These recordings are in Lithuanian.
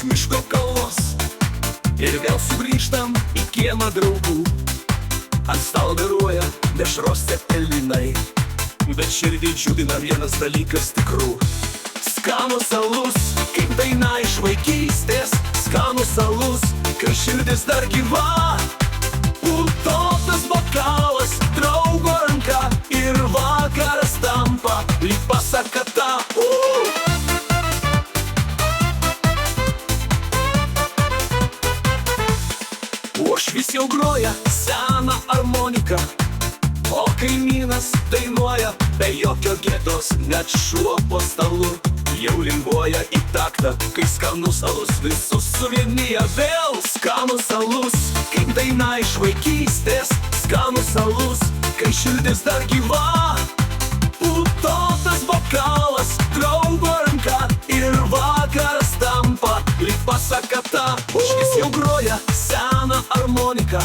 iš miško kalvos ir vėl sugrįžtam į kiemą draugų. Ant stalo garuoja dešros cepelinai, bet širdį džiugina vienas dalykas tikrų. Skanus alus, kaip daina iš vaikystės. Skanus alus, kai širdis dar gyva. Putotas bokalas, draugo ranka ir vakaras tampa lyg pasakata. Uošvis jau groja seną armoniką, o kaimynas dainuoja be jokio gėdos. Net šuo po stalu jau linguoja į taktą, kai skanus alus visus suvienija vėl. Skanus alus, kaip daina iš vaikystės. Skanus alus, kai širdis dar gyva. Putotas bokalas, draugo ranka ir vakaras tampa lyg pasakata. Uošvis jau groja seną armoniką,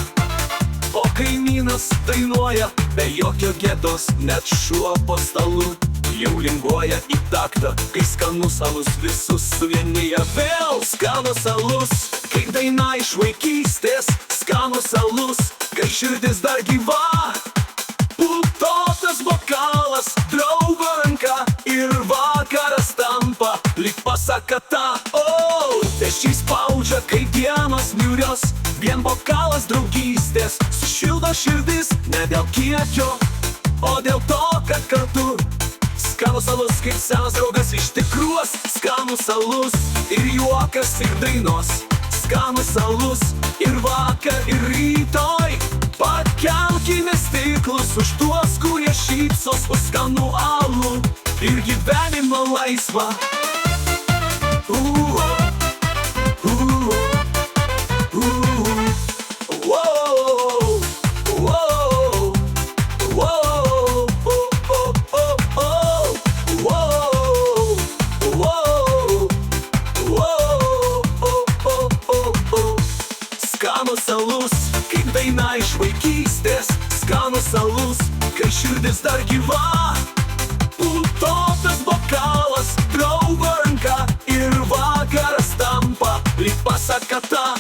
o kaimynas dainuoja be jokio gėdos. Net šuo po stalu jau linguoja į taktą, kai skanus alus visus suvienija vėl. Skanus alus, kaip daina iš vaikystės. Skanus alus, kai širdis dar gyva. Putotas bokalas, draugo ranka ir vakaras tampa lyg pasakata. Pėsčiai spaudžia, kai dienos niūrios, vien bokalas draugystės sušildo širdis, ne dėl kiekio, o dėl to, kad kartu. Skanus alus, kaip senas draugas iš tikruos. Skanus alus ir juokas ir dainos. Skanus alus ir vakar ir rytoj. Pakelkime stiklus už tuos, kurie šypsos už skanų alų ir gyvenimą laisvą. Skanus alus, kaip daina iš vaikystės. Skanus alus, kai širdis dar gyva. Putotas bokalas, draugo ranka ir vakaras tampa lyg pasakata.